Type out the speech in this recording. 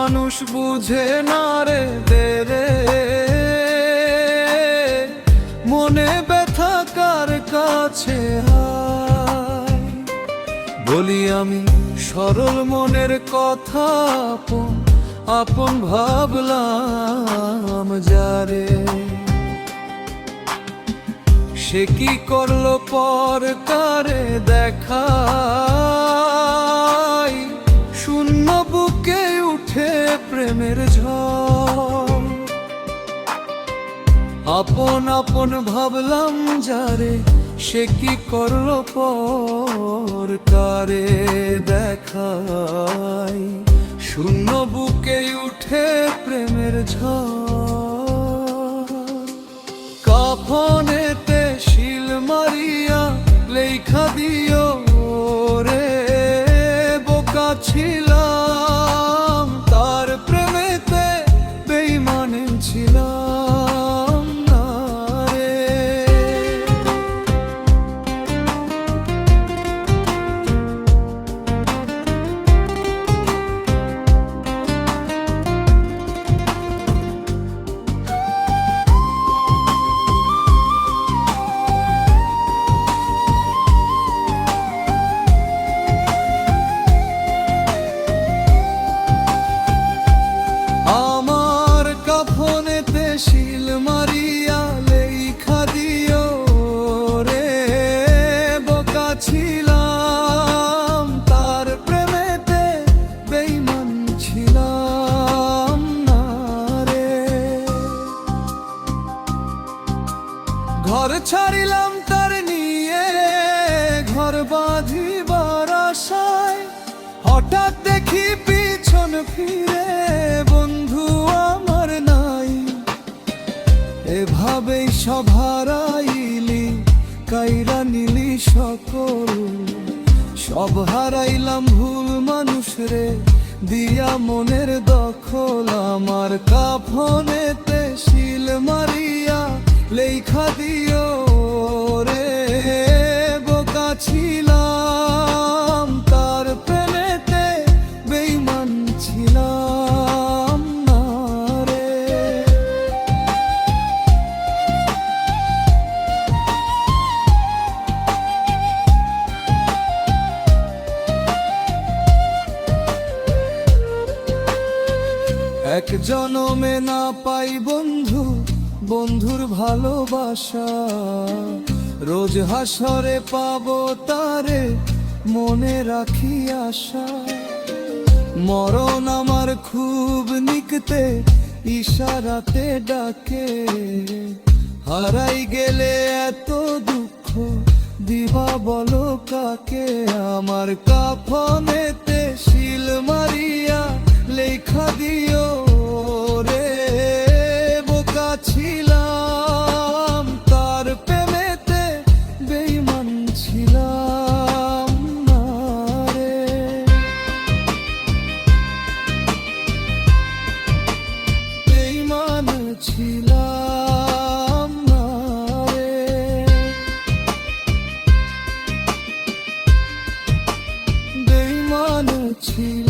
মানুষ বুঝে না রে দেরে, মনে ব্যথা কার কাছে হায়। বলি আমি সরল মনের কথা, আপন আপন ভাবলাম যারে, সে কি করলো পর কারে দেখাই। শূন্য বুকে উঠে প্রেমের ঝড়, আপন আপন ভাবলাম যারে, সে কি করলো পর কারে দেখাই। শূন্য বুকে উঠে প্রেমের ঝড়। কাফনেতে শিল মারিয়া লেখা দিও রে, বোকা ছিলাম তার প্রেমেতে বেঈমান ছিলাম না রে। আমার কাফনেতে শিল মারিয়া লেখা দিও রে, বোকা ছিলাম তার প্রেমেতে বেঈমান ছিলাম না রে। ঘর ছাড়িলাম তার নিয়ে, ঘর বাঁধিবার আশায়, হঠাৎ দেখি পিছন ফিরে বন্ধু আমার নাই। এভাবেই সব হারাইলি, কাইরা নিলি সকল, সব হারাইলাম ভুল মানুষ রে, দিয়া মনের দখল। আমার কাফনেতে শিল মারিয়া লেখা দিও রে, বোকা ছিলাম তার প্রেমেতে বেঈমান ছিলাম না রে। এক জনমে না পাই বন্ধু, বন্ধুর ভালোবাসা, রোজ হাসরে পাবো তারে, মনে রাখি আশা। মরণ আমার খুব নিকটে, ইশারাতে ডাকে, হারাই গেলে এত দুঃখ দিবা বলো কাকে। আমার কাফনেতে শিল মারিয়া লেখা দিও রে, বোকা ছিলাম তার প্রেমেতে বেঈমান ছিলাম না রে। বেঈমান ছিলাম না রে, বেঈমান ছিলাম।